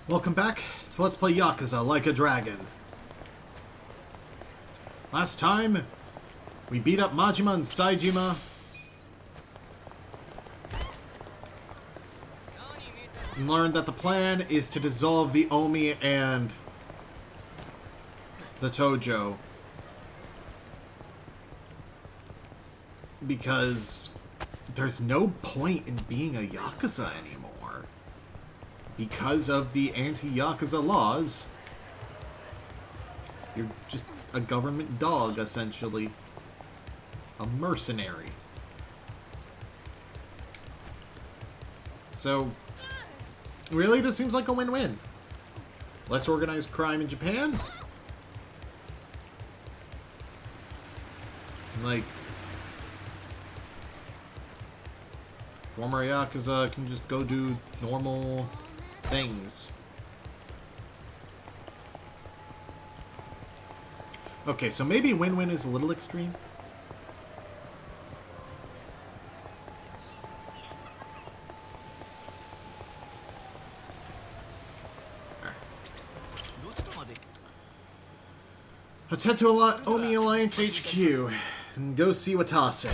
Welcome back to Let's Play Yakuza Like a Dragon. Last time, we beat up Majima and Saejima. And learned that the plan is to dissolve the Omi and the Tojo. Because there's no point in being a Yakuza anymore. Because of the anti-Yakuza laws, you're just a government dog, essentially. A mercenary. So, really, this seems like a win-win. Less organized crime in Japan. Like, former Yakuza can just go do normal things. Okay, so maybe win-win is a little extreme. Let's head to Omi Alliance HQ and go see Watase.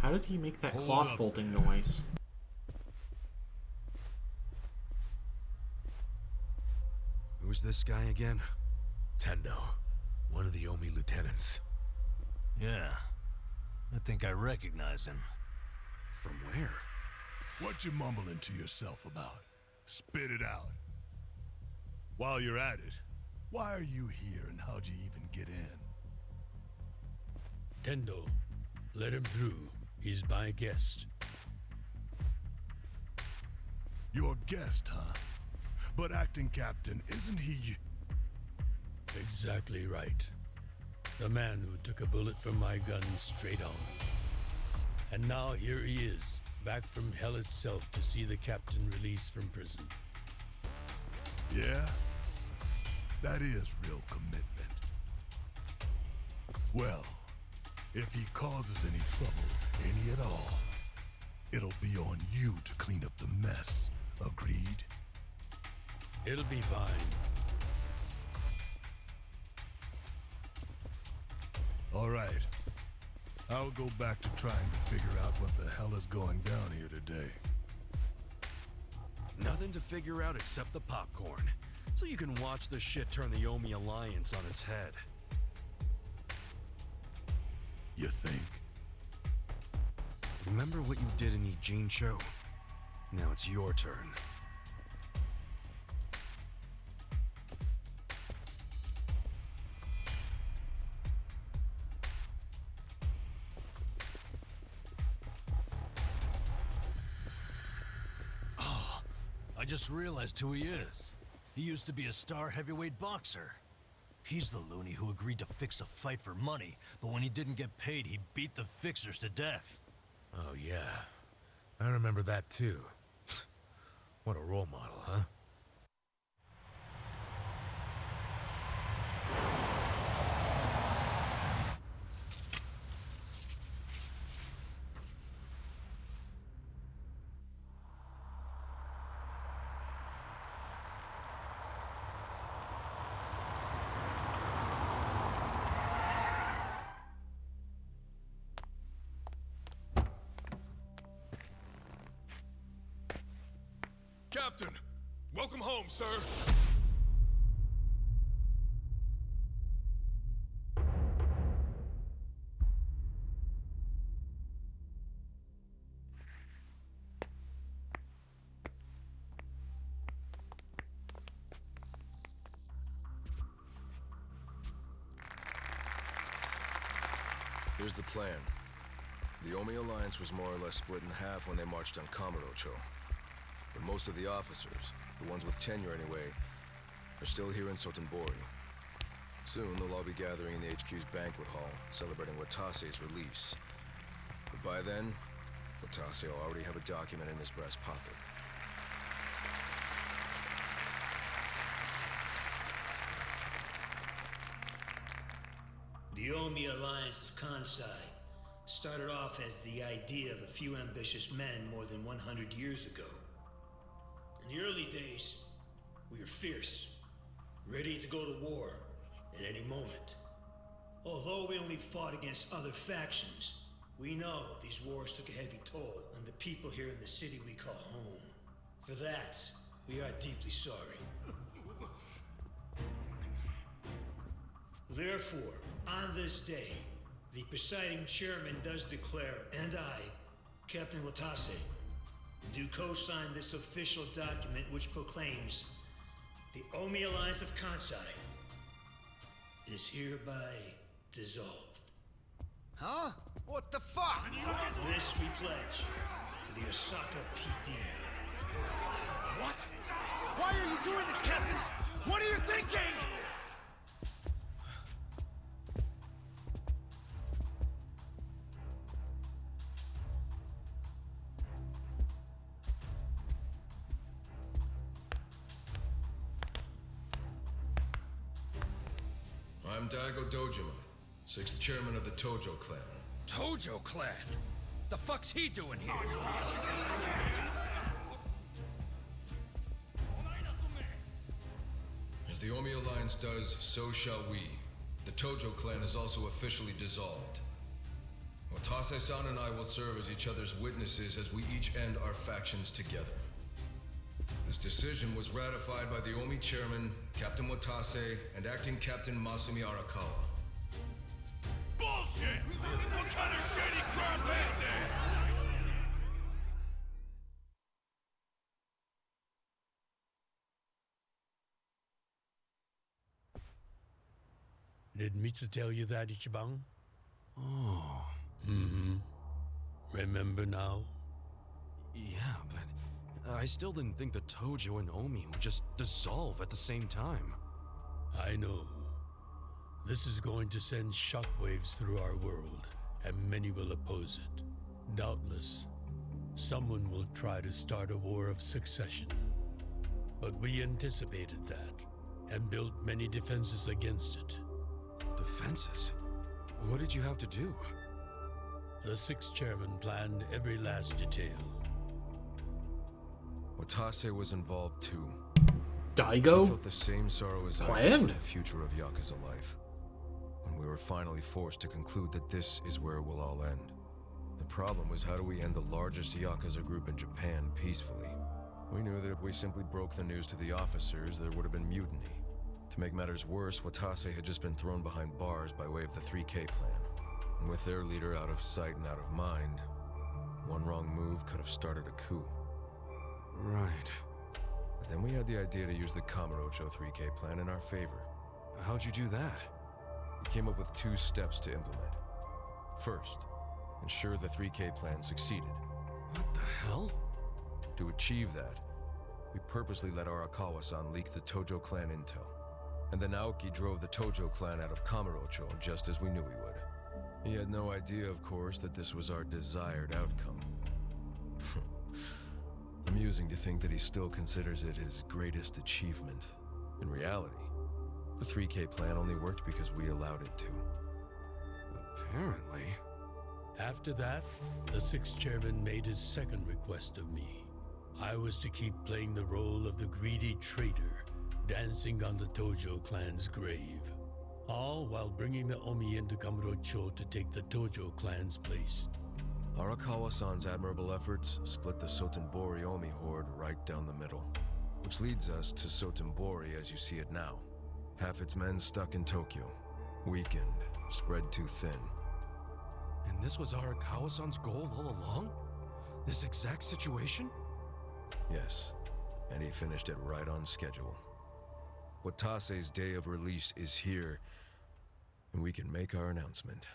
How did he make that cloth folding noise? Who's this guy again? Tendo, one of the Omi lieutenants. Yeah, I think I recognize him. From where? What you mumbling to yourself about? Spit it out. While you're at it, why are you here and how'd you even get in? Tendo, let him through. He's my guest. Your guest, huh? But acting captain, isn't he? Exactly right. The man who took a bullet from my gun straight on. And now here he is, back from hell itself to see the captain released from prison. Yeah? That is real commitment. Well, if he causes any trouble, any at all, it'll be on you to clean up the mess. Agreed? It'll be fine. All right. I'll go back to trying to figure out what the hell is going down here today. Nothing to figure out except the popcorn. So you can watch this shit turn the Omi Alliance on its head. You think? Remember what you did in Ijincho? Now it's your turn. Oh, I just realized who he is. He used to be a star heavyweight boxer. He's the loony who agreed to fix a fight for money, but when he didn't get paid, he beat the fixers to death. Oh, yeah. I remember that, too. What a role model, huh? Captain! Welcome home, sir! Here's the plan. The Omi Alliance was more or less split in half when they marched on Kamurocho. But most of the officers, the ones with tenure anyway, are still here in Sotenbori. Soon they'll all be gathering in the HQ's banquet hall, celebrating Watase's release. But by then, Watase will already have a document in his breast pocket. The Omi Alliance of Kansai started off as the idea of a few ambitious men more than 100 years ago. In the early days, we were fierce, ready to go to war at any moment. Although we only fought against other factions, we know these wars took a heavy toll on the people here in the city we call home. For that, we are deeply sorry. Therefore, on this day, the presiding chairman does declare, and I, Captain Watase, do co-sign this official document which proclaims the Omi Alliance of Kansai is hereby dissolved. Huh? What the fuck? This we pledge to the Osaka PD. What? Why are you doing this, Captain? What are you thinking? I'm Daigo Dojima, 6th chairman of the Tojo clan. Tojo clan? The fuck's he doing here? As the Omi Alliance does, so shall we. The Tojo clan is also officially dissolved. Watase-san and I will serve as each other's witnesses as we each end our factions together. This decision was ratified by the Omi chairman, Captain Watase, and acting Captain Masumi Arakawa. Bullshit! What kind of shady crap is this? Did Mitsu tell you that, Ichiban? Oh. Remember now? Yeah, but I still didn't think the Tojo and Omi would just dissolve at the same time. I know. This is going to send shockwaves through our world, and many will oppose it. Doubtless, someone will try to start a war of succession. But we anticipated that, and built many defenses against it. Defenses? What did you have to do? The 6th chairman planned every last detail. Watase was involved too. Daigo? I felt the same sorrow as I Planned? for the future of Yakuza life. When we were finally forced to conclude that this is where it will all end. The problem was, how do we end the largest Yakuza group in Japan peacefully? We knew that if we simply broke the news to the officers, there would have been mutiny. To make matters worse, Watase had just been thrown behind bars by way of the 3K plan. And with their leader out of sight and out of mind, one wrong move could have started a coup. Right. But then we had the idea to use the Kamurocho 3K plan in our favor. How'd you do that? We came up with 2 steps to implement. First, ensure the 3K plan succeeded. What the hell? To achieve that, we purposely let Arakawa-san leak the Tojo clan intel. And then Aoki drove the Tojo clan out of Kamurocho just as we knew he would. He had no idea, of course, that this was our desired outcome. Amusing to think that he still considers it his greatest achievement. In reality, the 3K plan only worked because we allowed it to. Apparently. After that, the 6th chairman made his second request of me. I was to keep playing the role of the greedy traitor, dancing on the Tojo clan's grave. All while bringing the Omi into Kamurocho to take the Tojo clan's place. Arakawa-san's admirable efforts split the Sotenbori Omi horde right down the middle. Which leads us to Sotenbori as you see it now. Half its men stuck in Tokyo, weakened, spread too thin. And this was Arakawa-san's goal all along? This exact situation? Yes, and he finished it right on schedule. Watase's day of release is here, and we can make our announcement.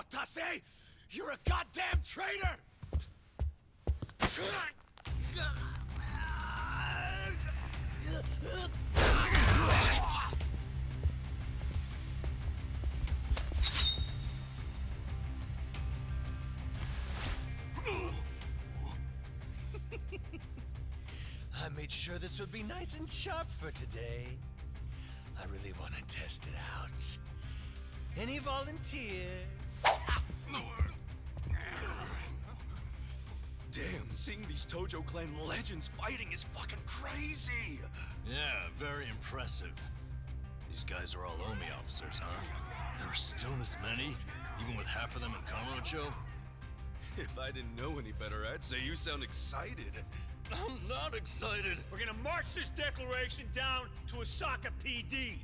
Watase! You're a goddamn traitor! I made sure this would be nice and sharp for today. I really want to test it out. Any volunteers? Damn, seeing these Tojo clan legends fighting is fucking crazy! Yeah, very impressive. These guys are all Omi officers, huh? There are still this many? Even with half of them in Kamurocho? If I didn't know any better, I'd say you sound excited. I'm not excited. We're gonna march this declaration down to Osaka PD.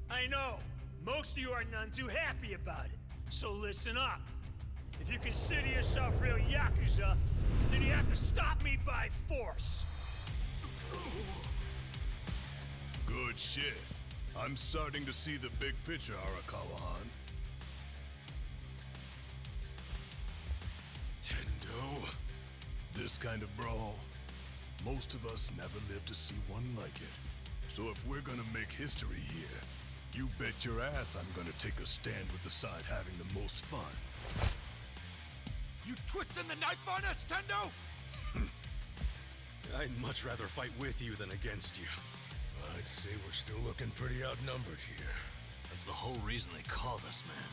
I know, most of you are none too happy about it, so listen up. If you consider yourself real Yakuza, then you have to stop me by force. Good shit. I'm starting to see the big picture, Arakawa-han. Tendo. This kind of brawl, most of us never lived to see one like it. So if we're gonna make history here, you bet your ass I'm gonna take a stand with the side having the most fun. You twisting the knife on us, Tendo? I'd much rather fight with you than against you. I'd say we're still looking pretty outnumbered here. That's the whole reason they called us, man.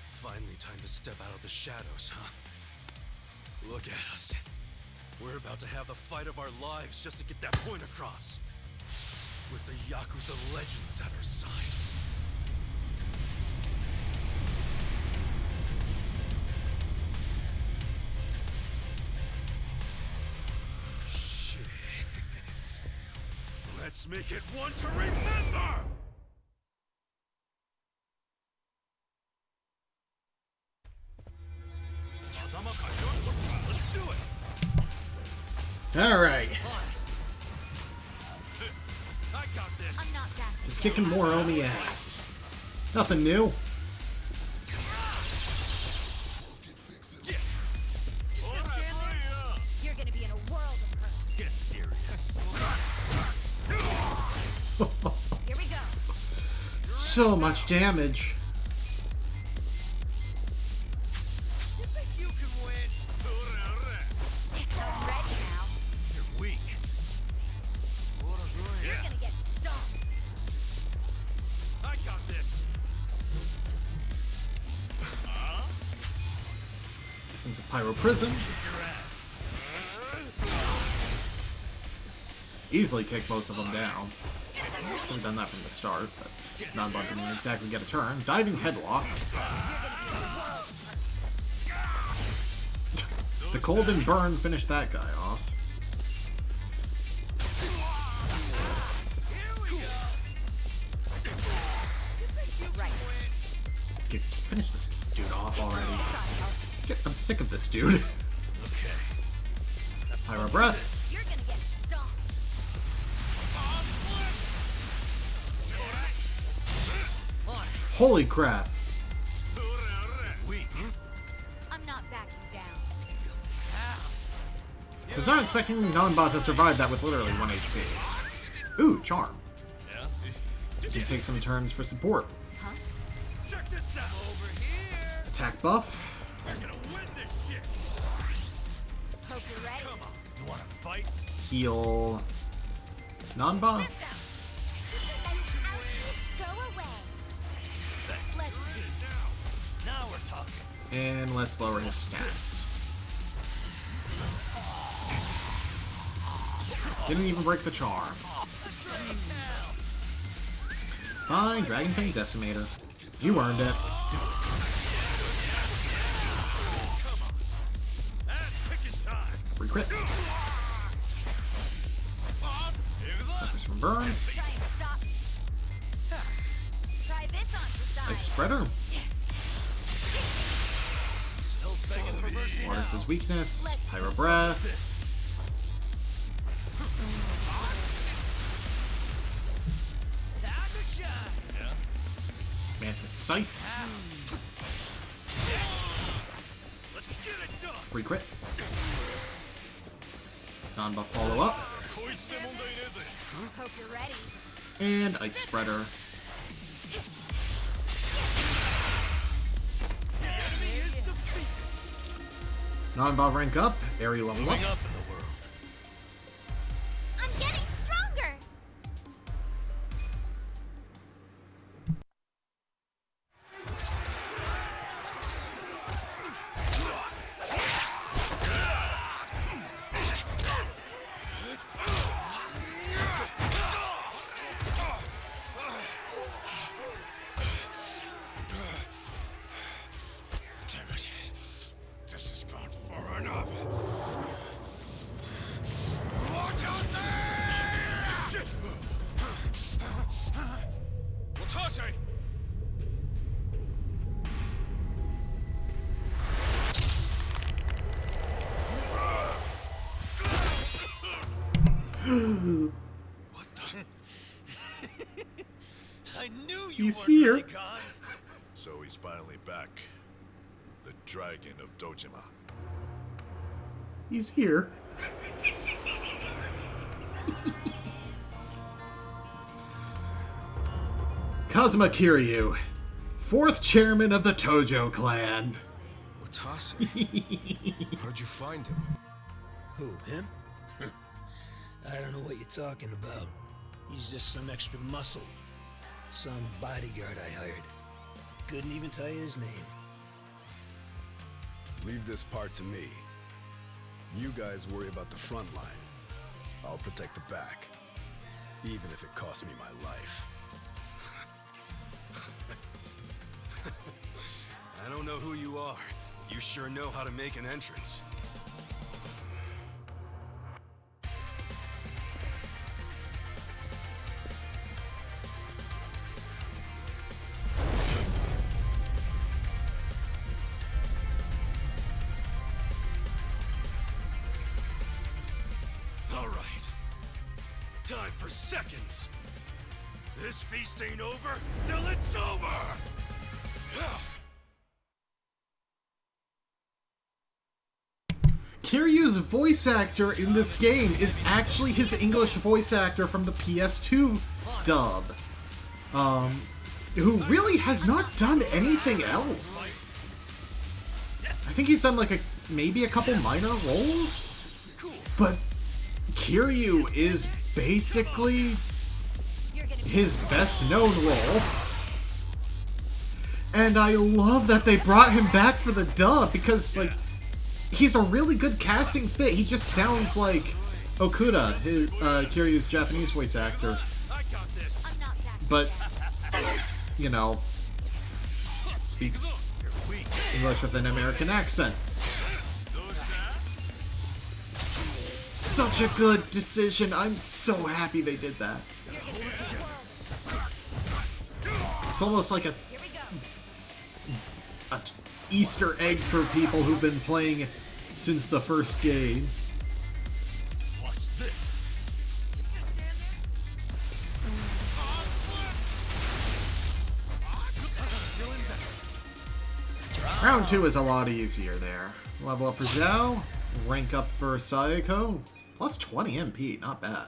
Finally time to step out of the shadows, huh? Look at us. We're about to have the fight of our lives just to get that point across. With the Yakuza legends at our side. Shit. Let's make it one to remember! Let's do it! All right. I got this. I'm not that. Just kicking more Omi ass. Nothing new. You're gonna be in a world of hurt. Get serious. Here we go. So much damage. You think you can win? I'm ready now. You're weak. You're gonna get stomped. I got this. This is a pyro prison. Easily take most of them down. Should have done that from the start, but non-bug didn't exactly get a turn. Diving headlock. The cold and burn finished that guy off. Right. Dude, just finish this dude off already. I'm sick of this dude. Okay. Pyro breath. You're gonna get stomped. Holy crap. Weak. I'm not backing down. I was not expecting Gonba to survive that with literally 1 HP. Ooh, charm. Yeah? You can take some turns for support. Huh? Check this out. Over here. Attack buff. We're gonna win this shit. Hope you're ready. Come on. You wanna fight? Heal. Nanba? Lift up. Go away. Let's see. Now we're talking. And let's lower his stats. Didn't even break the charm. Fine, Dragon Thing Decimator. You earned it. Free crit. Suffers from burns. Try and stop me. Try this on for size. Nice spreader. Mortis's weakness. Pyro breath. Mantis Scythe. free crit. Non-buff follow-up. Hope you're ready. And Ice Spreader. Non-buff rank up. Area level up. Moving up in the world. I'm getting stronger. Damn it. This has gone far enough. Shit! Watase! What the? I knew you He's weren't here. really gone. So he's finally back. The Dragon of Dojima. He's here. Kazuma Kiryu, 4th chairman of the Tojo clan. Watase? How did you find him? Who, him? I don't know what you're talking about. He's just some extra muscle. Some bodyguard I hired. Couldn't even tell you his name. Leave this part to me. You guys worry about the front line. I'll protect the back. Even if it costs me my life. I don't know who you are. You sure know how to make an entrance. All right. Time for seconds. This feast ain't over till it's over! Kiryu's voice actor in this game is actually his English voice actor from the PS2 dub. Who really has not done anything else. I think he's done like maybe a couple minor roles, but Kiryu is basically his best known role. And I love that they brought him back for the dub because, like, he's a really good casting fit. He just sounds like Okuda, his, Kiryu's Japanese voice actor. But, you know, speaks English with an American accent. Such a good decision. I'm so happy they did that. It's almost like a Easter egg for people who've been playing since the first game. Watch this. Round 2 is a lot easier there. Level up for Zhao, rank up for Sayako, plus 20 MP, not bad.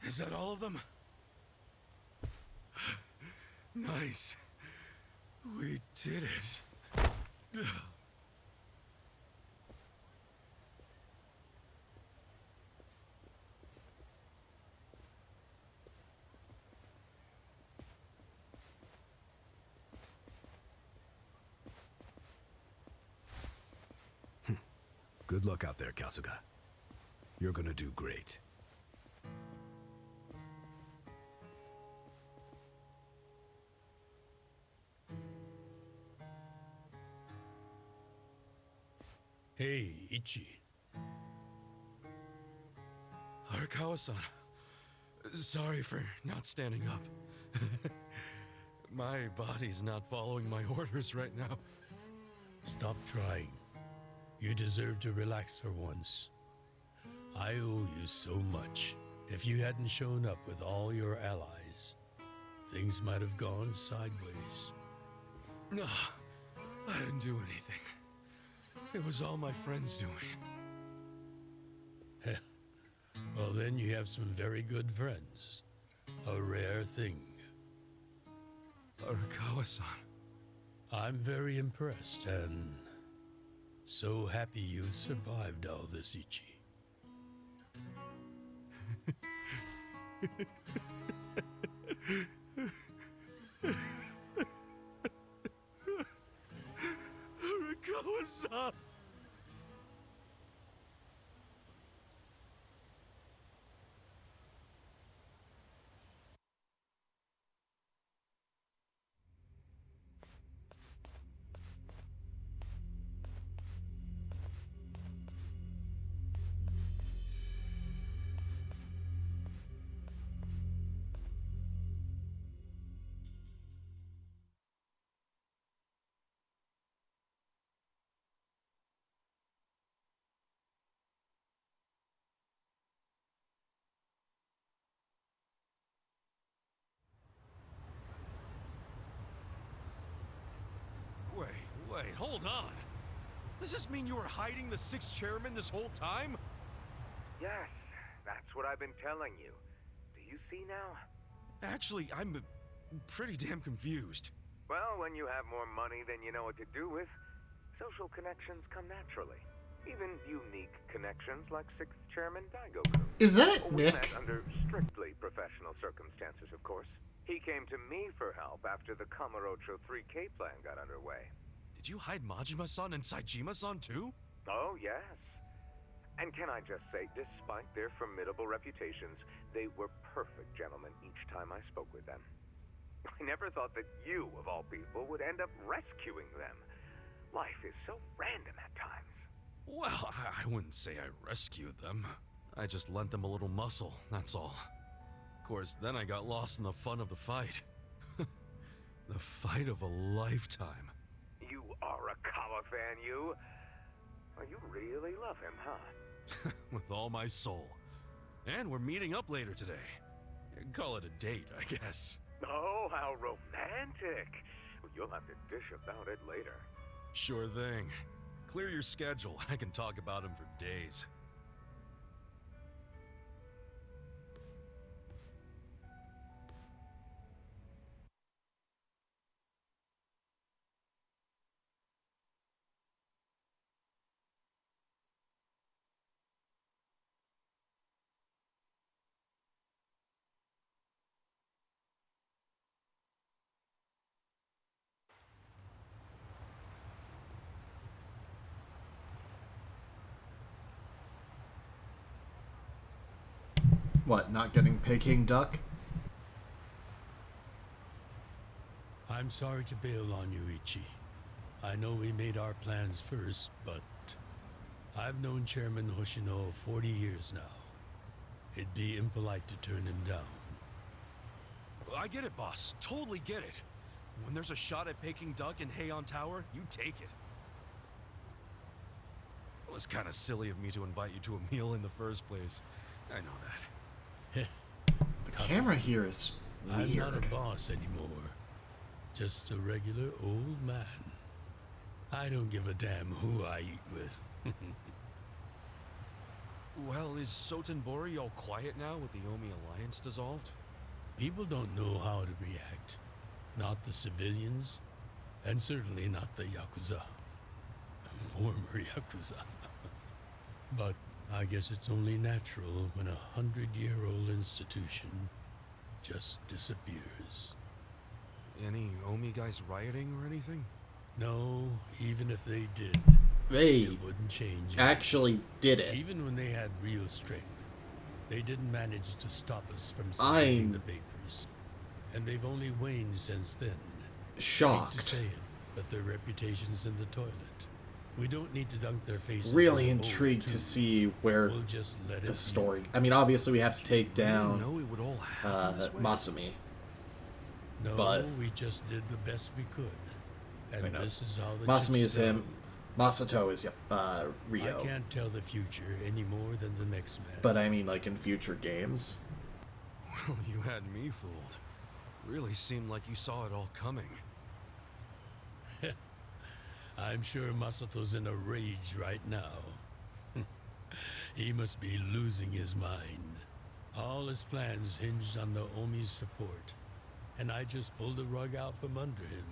Is that all of them? Nice. We did it. Good luck out there, Kasuga. You're gonna do great. Hey, Ichi. Arakawa-san. Sorry for not standing up. My body's not following my orders right now. Stop trying. You deserve to relax for once. I owe you so much. If you hadn't shown up with all your allies, things might have gone sideways. No, I didn't do anything. It was all my friends doing. Well, then you have some very good friends. A rare thing. Arakawa-san. I'm very impressed and so happy you survived all this, Ichi. Arakawa-san! Wait, hold on. Does this mean you were hiding the sixth chairman this whole time? Yes, that's what I've been telling you. Do you see now? Actually, I'm pretty damn confused. Well, when you have more money than you know what to do with, social connections come naturally. Even unique connections like sixth chairman Daigoku. Is that it, We Nick? met under strictly professional circumstances, of course. He came to me for help after the Kamurocho 3K plan got underway. Did you hide Majima-san and Saejima-san too? Oh, yes. And can I just say, despite their formidable reputations, they were perfect gentlemen each time I spoke with them. I never thought that you, of all people, would end up rescuing them. Life is so random at times. Well, I wouldn't say I rescued them. I just lent them a little muscle, that's all. Of course, then I got lost in the fun of the fight. The fight of a lifetime. You are a Kawa fan, you. Well, you really love him, huh? With all my soul. And we're meeting up later today. Call it a date, I guess. Oh, how romantic. You'll have to dish about it later. Sure thing. Clear your schedule. I can talk about him for days. What, not getting Peking duck? I'm sorry to bail on you, Ichi. I know we made our plans first, but I've known Chairman Hoshino 40 years now. It'd be impolite to turn him down. I get it, boss. Totally get it. When there's a shot at Peking Duck in Heian Tower, you take it. It was kind of silly of me to invite you to a meal in the first place. I know that. The camera here is weird. I'm not a boss anymore. Just a regular old man. I don't give a damn who I eat with. Well, is Sotenbori all quiet now with the Omi Alliance dissolved? People don't know how to react. Not the civilians, and certainly not the Yakuza. Former Yakuza. But I guess it's only natural when a 100-year-old institution just disappears. Any Omi guys rioting or anything? No, even if they did, They it wouldn't change. actually did it. Even when they had real strength, they didn't manage to stop us from spreading the vapors. And they've only waned since then. Shocked. Hate to say it, but their reputation's in the toilet. We don't need to dunk their faces. Really in the bowl, intrigued too. to see where We'll just let the it story. be. I mean, obviously we have to take I down didn't know it would all happen this way. Masumi. No, but- we just did the best we could. And I know. this is how the Masumi chips is him. fell. Masato is Rio. I can't tell the future any more than the next man. But I mean, like in future games. Well, you had me fooled. Really seemed like you saw it all coming. I'm sure Masato's in a rage right now. He must be losing his mind. All his plans hinged on the Omi's support, and I just pulled the rug out from under him.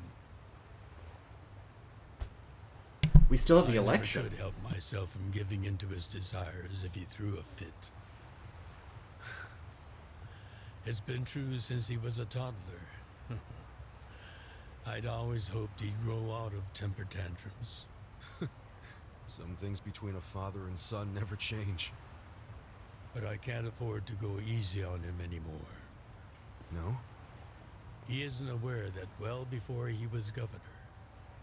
We still have the election. I never could help myself from giving in to his desires if he threw a fit. It's been true since he was a toddler. I'd always hoped he'd grow out of temper tantrums. Some things between a father and son never change. But I can't afford to go easy on him anymore. No? He isn't aware that well before he was governor,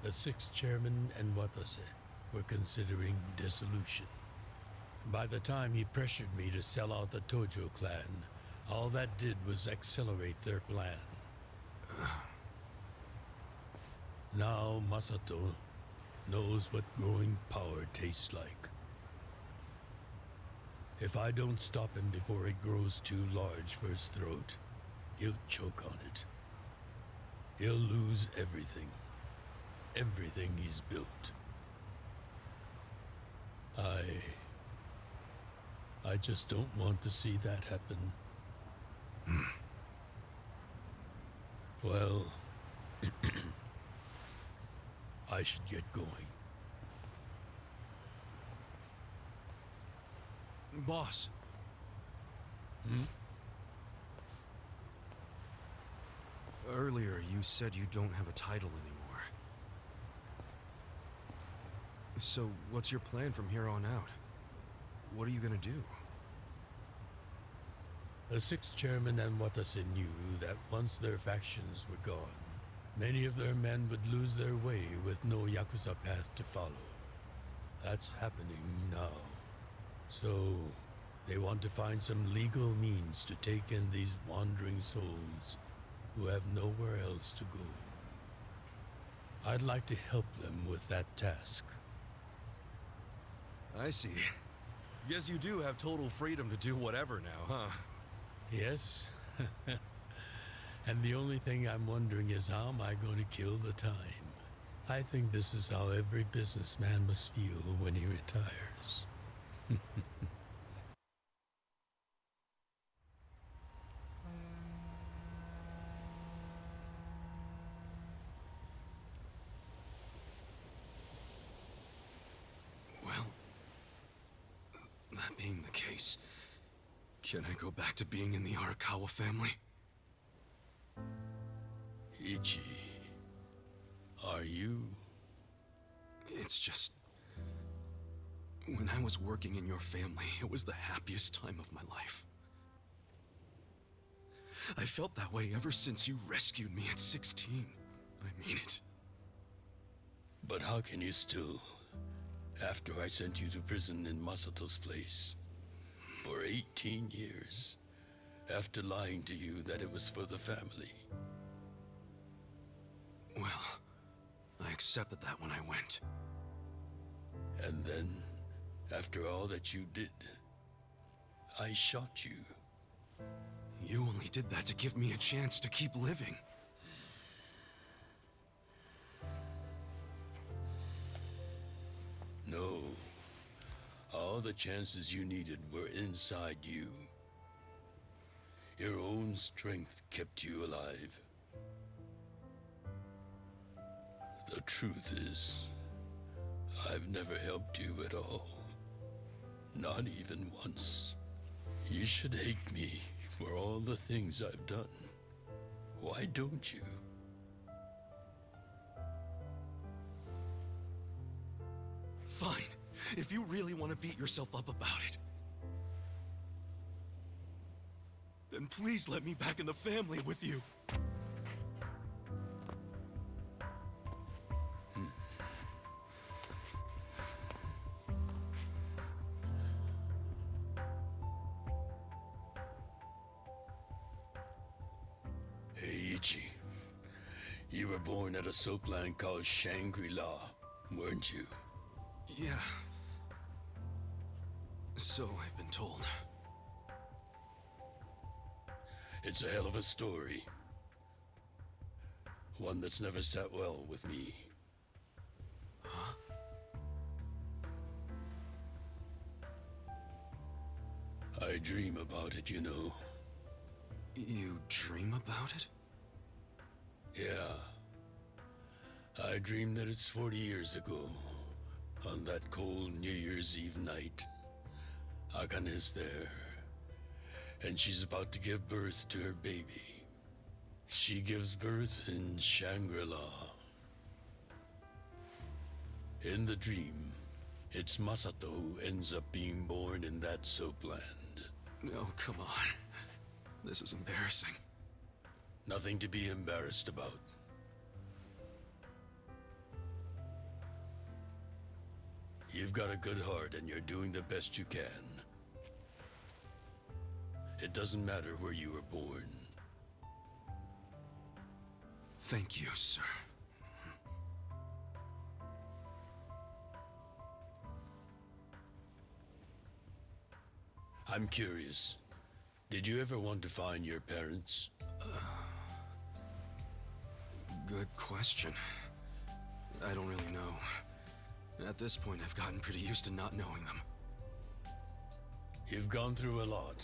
the 6th chairman and Watase were considering dissolution. By the time he pressured me to sell out the Tojo clan, all that did was accelerate their plan. Now Masato knows what growing power tastes like. If I don't stop him before it grows too large for his throat, he'll choke on it. He'll lose everything. Everything he's built. I just don't want to see that happen. Well, I should get going. Boss. Earlier, you said you don't have a title anymore. So, what's your plan from here on out? What are you gonna do? The 6th chairman and Watase knew that once their factions were gone, many of their men would lose their way with no Yakuza path to follow. That's happening now. So, they want to find some legal means to take in these wandering souls who have nowhere else to go. I'd like to help them with that task. I see. Guess you do have total freedom to do whatever now, huh? Yes. And the only thing I'm wondering is how am I going to kill the time? I think this is how every businessman must feel when he retires. Well, that being the case, can I go back to being in the Arakawa family? Ichi, are you? It's just... when I was working in your family, it was the happiest time of my life. I felt that way ever since you rescued me at 16. I mean it. But how can you still, after I sent you to prison in Masato's place, for 18 years, after lying to you that it was for the family? Well, I accepted that when I went. And then, after all that you did, I shot you. You only did that to give me a chance to keep living. No. All the chances you needed were inside you. Your own strength kept you alive. The truth is, I've never helped you at all. Not even once. You should hate me for all the things I've done. Why don't you? Fine. If you really want to beat yourself up about it, then please let me back in the family with you. Hey, Ichi. You were born at a soapland called Shangri-La, weren't you? Yeah. So I've been told. It's a hell of a story. One that's never sat well with me. Huh? I dream about it, you know. You dream about it? Yeah. I dream that it's 40 years ago, on that cold New Year's Eve night. Akane's there, and she's about to give birth to her baby. She gives birth in Shangri-La. In the dream, it's Masato who ends up being born in that soapland. No, come on. This is embarrassing. Nothing to be embarrassed about. You've got a good heart and you're doing the best you can. It doesn't matter where you were born. Thank you, sir. I'm curious. Did you ever want to find your parents? Good question. I don't really know. At this point, I've gotten pretty used to not knowing them. You've gone through a lot.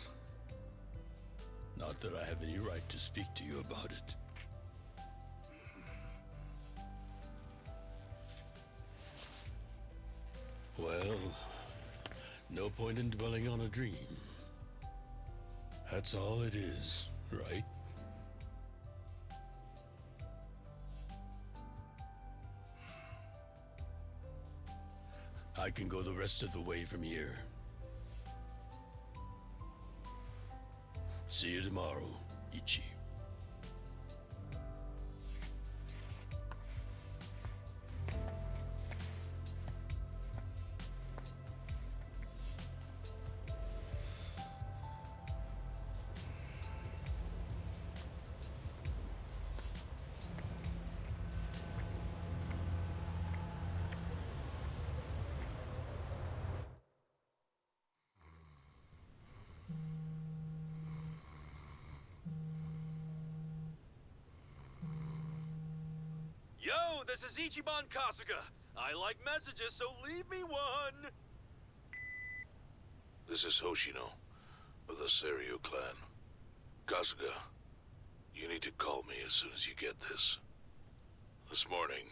Not that I have any right to speak to you about it. Well, no point in dwelling on a dream. That's all it is, right? I can go the rest of the way from here. See you tomorrow, Ichi. Yo, this is Ichiban Kasuga. I like messages, so leave me one. This is Hoshino, of the Seiryu clan. Kasuga, you need to call me as soon as you get this. This morning,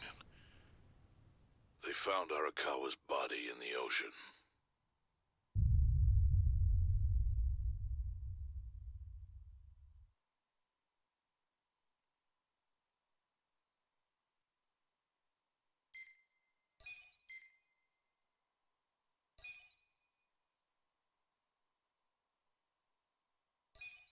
they found Arakawa's body in the ocean.